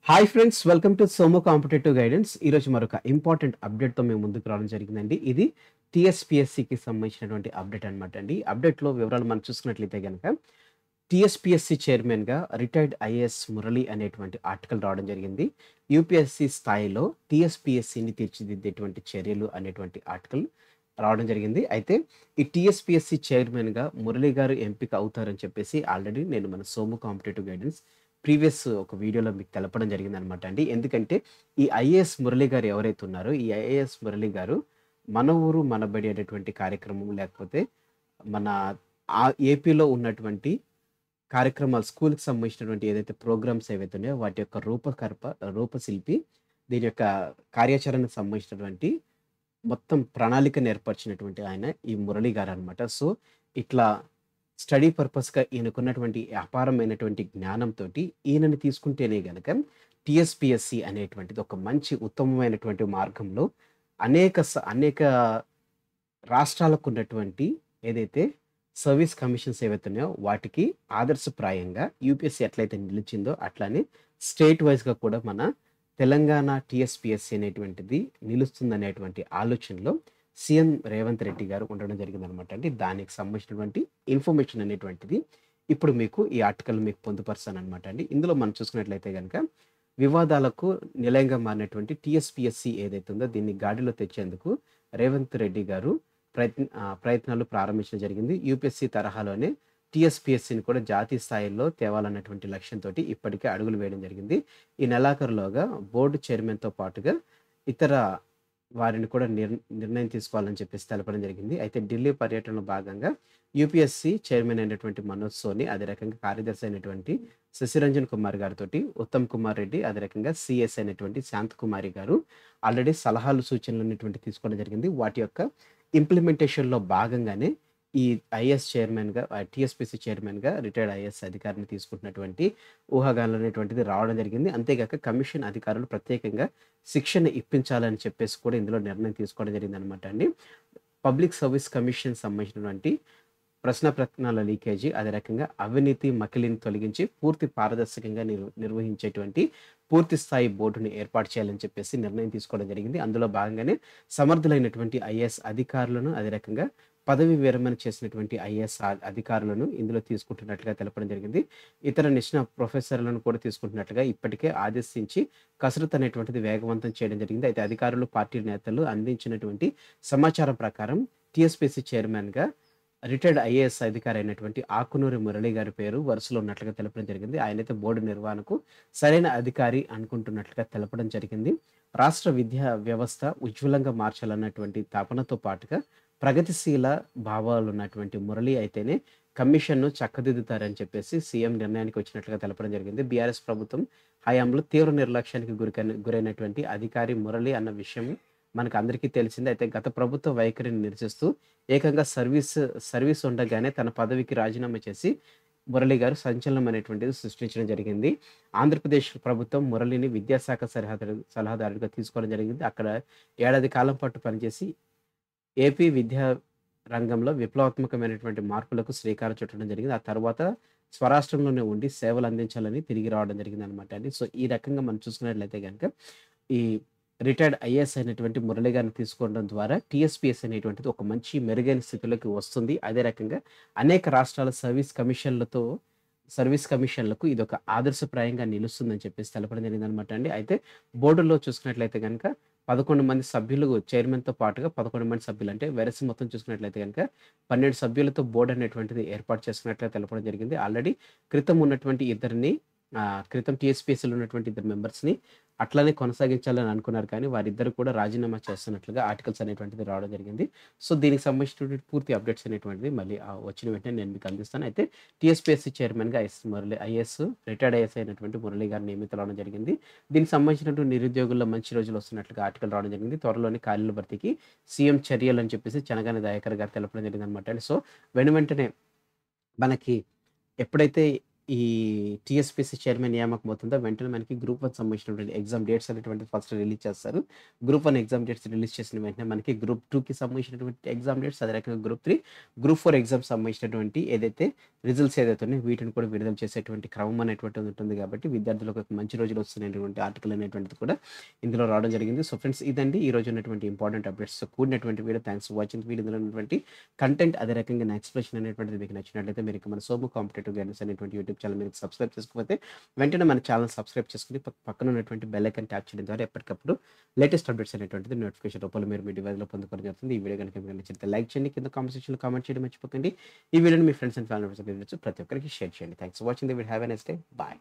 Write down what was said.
Hi friends, welcome to Somo competitive guidance. ఈరోజు మరొక important అప్డేట్‌తో మేము ముందుకు రావడం జరిగిందండి. ఇది టీఎస్‌పీఎస్‌సీకి సంబంధించినటువంటి అప్డేట్ అనమాట అండి. అప్డేట్‌లో వివరాలు మనం చూసుకున్నట్లయితే గనక టీఎస్‌పీఎస్‌సీ చైర్మన్‌గా రిటైర్డ్ ఐఏఎస్ మురళి అనేటువంటి ఆర్టికల్ రావడం జరిగింది. యూపీఎస్‌సీ స్థాయిలో టీఎస్‌పీఎస్‌సీని తీర్చిదిద్దేటువంటి చర్యలు అనేటువంటి ఆర్టికల్ రావడం జరిగింది. అయితే ఈ టీఎస్‌పీఎస్‌సీ చైర్మన్‌గా మురళి గారు ఎంపిక అవుతారని చెప్పేసి ఆల్రెడీ నేను మన సోము కాంపిటేటివ్ గైడెన్స్ ప్రీవియస్ ఒక వీడియోలో మీకు తెలపడం జరిగిందనమాట అండి. ఎందుకంటే ఈ ఐఏఎస్ మురళి గారు ఎవరైతే ఉన్నారో, ఈ ఐఏఎస్ మురళి గారు 'మన ఊరు మనబడి' అనేటువంటి కార్యక్రమం, లేకపోతే మన ఏపీలో ఉన్నటువంటి కార్యక్రమాలు, స్కూల్‌కి సంబంధించినటువంటి ఏదైతే ప్రోగ్రామ్స్ ఏవైతే ఉన్నాయో వాటి యొక్క రూపశిల్పి. దీని యొక్క కార్యాచరణకు సంబంధించినటువంటి మొత్తం ప్రణాళికను ఏర్పరిచినటువంటి ఆయన ఈ మురళి గారనమాట. సో, ఇట్లా స్టడీ పర్పస్‌గా ఈయనకున్నటువంటి అపారమైనటువంటి జ్ఞానంతోటి ఈయనని తీసుకుంటేనే గనక టీఎస్‌పీఎస్‌సీ అనేటువంటిది ఒక మంచి ఉత్తమమైనటువంటి మార్గంలో అనేక రాష్ట్రాలకున్నటువంటి ఏదైతే సర్వీస్ కమిషన్స్ ఏవైతే ఉన్నాయో వాటికి ఆదర్శప్రాయంగా యూపీఎస్‌సీ ఎట్లయితే నిలిచిందో అట్లానే స్టేట్ వైస్‌గా కూడా మన తెలంగాణ టీఎస్‌పీఎస్‌సీ అనేటువంటిది నిలుస్తుందనేటువంటి ఆలోచనలో సీఎం రేవంత్ రెడ్డి గారు ఉండడం జరిగిందనమాట అండి. దానికి సంబంధించినటువంటి ఇన్ఫర్మేషన్ అనేటువంటిది ఇప్పుడు మీకు ఈ ఆర్టికల్ మీకు పొందుపరుస్తాననమాట అండి. ఇందులో మనం చూసుకున్నట్లయితే గనక వివాదాలకు నిలయంగా మారినటువంటి టీఎస్‌పీఎస్‌సీ ఏదైతే ఉందో దీన్ని గాడిలో తెచ్చేందుకు రేవంత్ రెడ్డి గారు ప్రయత్నాలు ప్రారంభించడం జరిగింది. యూపీఎస్‌సీ తరహాలోనే టీఎస్‌పీఎస్‌సీని కూడా జాతీయ స్థాయిలో తేవాలన్నటువంటి లక్ష్యంతోటి ఇప్పటికే అడుగులు వేయడం జరిగింది. ఈ నెలాఖరులోగా బోర్డు చైర్మన్‌తో పాటుగా ఇతర వారిని కూడా నిర్ణయం తీసుకోవాలని చెప్పేసి తెలపడం జరిగింది. అయితే ఢిల్లీ పర్యటనలో భాగంగా యూపీఎస్‌సీ చైర్మన్ అయినటువంటి మనోజ్ సోని, అదే రకంగా కార్యదర్శి అయినటువంటి శశిరంజన్ కుమార్ గారితోటి ఉత్తమ్ కుమార్ రెడ్డి, అదే రకంగా సీఎస్ అయినటువంటి శాంతకుమారి గారు ఆల్రెడీ సలహాలు, సూచనలు అనేటువంటివి తీసుకోవడం జరిగింది. వాటి యొక్క ఇంప్లిమెంటేషన్‌లో భాగంగానే ఈ ఐఏఎస్ చైర్మన్‌గా, టీఎస్‌పీఎస్‌సీ చైర్మన్‌గా రిటైర్డ్ ఐఏఎస్ అధికారిని తీసుకుంటున్నటువంటి ఊహాగానాలు అనేటువంటిది రావడం జరిగింది. అంతేగాక కమిషన్ అధికారులు ప్రత్యేకంగా శిక్షణ ఇప్పించాలని చెప్పేసి కూడా ఇందులో నిర్ణయం తీసుకోవడం జరిగిందనమాట అండి. పబ్లిక్ సర్వీస్ కమిషన్ సంబంధించినటువంటి ప్రశ్నపత్రాల లీకేజీ, అదే రకంగా అవినీతి మకిలిని తొలగించి పూర్తి పారదర్శకంగా నిర్వహించేటువంటి పూర్తి స్థాయి బోర్డుని ఏర్పాటు చేయాలని చెప్పేసి నిర్ణయం తీసుకోవడం జరిగింది. అందులో భాగంగానే సమర్థులైనటువంటి ఐఏఎస్ అధికారులను, అదే రకంగా పదవి విరమణ చేసినటువంటి ఐఏఎస్ అధికారులను ఇందులో తీసుకుంటున్నట్లుగా తెలపడం జరిగింది. ఇతర నిష్ణాత ప్రొఫెసర్లను కూడా తీసుకుంటున్నట్లుగా ఇప్పటికే ఆదేశించి కసరత్తు అనేటువంటిది వేగవంతం చేయడం జరిగింది. అయితే అధికారులు, పార్టీ నేతలు అందించినటువంటి సమాచారం ప్రకారం టీఎస్‌పీఎస్‌సీ చైర్మన్‌గా రిటైర్డ్ ఐఏఎస్ అధికారి అయినటువంటి ఆకునూరి మురళి గారి పేరు వరుసలో ఉన్నట్లుగా తెలపడం జరిగింది. ఆయనైతే బోర్డు నిర్వహణకు సరైన అధికారి అనుకుంటున్నట్లుగా తెలపడం జరిగింది. రాష్ట్ర విద్యా వ్యవస్థ ఉజ్వలంగా మార్చాలన్నటువంటి తపనతో పాటుగా ప్రగతిశీల భావాలున్నటువంటి మురళి అయితేనే కమిషన్‌ను చక్కదిద్దుతారని చెప్పేసి సీఎం నిర్ణయానికి వచ్చినట్లుగా తెలపడం జరిగింది. బీఆర్ఎస్ ప్రభుత్వం హయాంలో తీవ్ర నిర్లక్ష్యానికి గురైనటువంటి అధికారి మురళి అన్న విషయం మనకందరికీ తెలిసిందే. అయితే గత ప్రభుత్వ వైఖరిని నిరసిస్తూ ఏకంగా సర్వీస్ ఉండగానే తన పదవికి రాజీనామా చేసి మురళి గారు సంచలనం అనేటువంటిది సృష్టించడం జరిగింది. ఆంధ్రప్రదేశ్ ప్రభుత్వం మురళిని విద్యాశాఖ సలహాదారుడిగా తీసుకోవడం జరిగింది. అక్కడ ఏడాది కాలం పాటు పనిచేసి ఏపీ విద్యా రంగంలో విప్లవాత్మకమైనటువంటి మార్పులకు శ్రీకారం చుట్టడం జరిగింది. ఆ తర్వాత స్వరాష్ట్రంలోనే ఉండి సేవలు అందించాలని తిరిగి రావడం జరిగిందనమాట అండి. సో, ఈ రకంగా మనం చూసుకున్నట్లయితే గనక ఈ రిటైర్డ్ ఐఏఎస్ అయినటువంటి మురళి గారిని తీసుకోవడం ద్వారా టీఎస్‌పీఎస్‌సీ అనేటువంటిది ఒక మంచి మెరుగైన స్థితిలోకి వస్తుంది. అదే రకంగా అనేక రాష్ట్రాల సర్వీస్ కమిషన్‌లకు ఇదొక ఆదర్శప్రాయంగా నిలుస్తుందని చెప్పేసి తెలపడం జరిగిందనమాట అండి. అయితే బోర్డులో చూసుకున్నట్లయితే గనక 11 మంది సభ్యులు, చైర్మన్‌తో పాటుగా 11 మంది సభ్యులు, అంటే వెరసి మొత్తం చూసుకున్నట్లయితే గనక 12 సభ్యులతో బోర్డ్ అనేటువంటిది ఏర్పాటు చేసుకున్నట్లుగా తెలపడం జరిగింది. ఆల్రెడీ క్రితం టీఎస్‌పీఎస్‌సీలో ఉన్నటువంటి ఇద్దరు మెంబర్స్‌ని అట్లనే కొనసాగించాలని అనుకున్నారు, కానీ వారిద్దరూ కూడా రాజీనామా చేస్తున్నట్లుగా ఆర్టికల్స్ అనేటువంటిది రావడం జరిగింది. సో, దీనికి సంబంధించినటువంటి పూర్తి అప్డేట్స్ అనేటువంటిది మళ్ళీ వచ్చిన వెంటనే నేను మీకు అందిస్తాను. అయితే టీఎస్‌పీఎస్‌సీ చైర్మన్‌గా రిటైర్డ్ ఐఏఎస్ అయినటువంటి మురళి గారు నియమితులవ్వడం జరిగింది. దీనికి సంబంధించినటువంటి నిరుద్యోగుల్లో మంచి రోజులు వస్తున్నట్లుగా ఆర్టికల్ రావడం జరిగింది. త్వరలోనే ఖాళీల భర్తీకి సీఎం చర్యలు అని చెప్పేసి చెనగాని దయాకర్ గారు తెలపడం జరిగిందనమాట. సో, వెంటనే మనకి ఎప్పుడైతే ఈ టీఎస్పీఎస్సీ చైర్మన్ నియామకం అవుతుందో వెంటనే మనకి గ్రూప్ 1 సంబంధించినటువంటి ఎగ్జామ్ డేట్స్ అనేటువంటిది ఫస్ట్ రిలీజ్ చేస్తారు. గ్రూప్ 1 ఎగ్జామ్ డేట్స్ రిలీజ్ చేసిన వెంటనే మనకి గ్రూప్ 2కి సంబంధించినటువంటి ఎగ్జామ్ డేట్స్, అదే రకంగా గ్రూప్ 3, గ్రూప్ 4 ఎగ్జామ్స్ సంబంధించినటువంటి ఏదైతే రిజల్ట్స్ ఏదైతే ఉన్నాయో వీటిని కూడా విడుదల చేసేటువంటి క్రమం అనేటువంటిది ఉంటుంది కాబట్టి విద్యార్థులకు ఒక మంచి రోజులు వస్తున్నటువంటి ఆర్టికల్ అనేటువంటిది కూడా ఇందులో రావడం జరిగింది. సో ఫ్రెండ్స్, ఇదండి ఈ రోజు ఉన్నటువంటి ఇంపార్టెంట్ అప్డేట్స్ కూడినటువంటి video. Thanks for watching video. ఇందులో ఉన్నటువంటి కంటెంట్, అదే రకంగా నా ఎక్స్ప్లెనేషన్ అనేటువంటిది మీకు నచ్చినట్లయితే మీరు ఇక మన సోము కాంపిటేటివ్ గైడెన్స్ అనేటువంటి యూట్యూబ్ ఛానల్ మీరు సబ్స్క్రైబ్ చేసుకోకపోతే వెంటనే మన ఛానల్ సబ్స్క్రైబ్ చేసుకుని పక్కన ఉన్నటువంటి బెల్ ఐకాన్ ట్యాప్ చేయడం ద్వారా ఎప్పటికప్పుడు లేటెస్ట్ అప్డేట్స్ అనేటువంటిది నోటిఫికేషన్ రూపంలో మీరు మీ డివైస్లో పొందుకోవడం జరుగుతుంది. ఈ వీడియో కనుక మీకు నచ్చితే లైక్ చేయండి, కింద కామెంట్ సెక్షన్లో కామెంట్ చేయడం మర్చిపోకండి. ఈ వీడియోని మీ ఫ్రెండ్స్ అండ్ ఫ్యామిలీ మెంబర్స్ ప్రతి ఒక్కరికి షేర్ చేయండి. Thanks for watching the video. Have a nice day. Bye.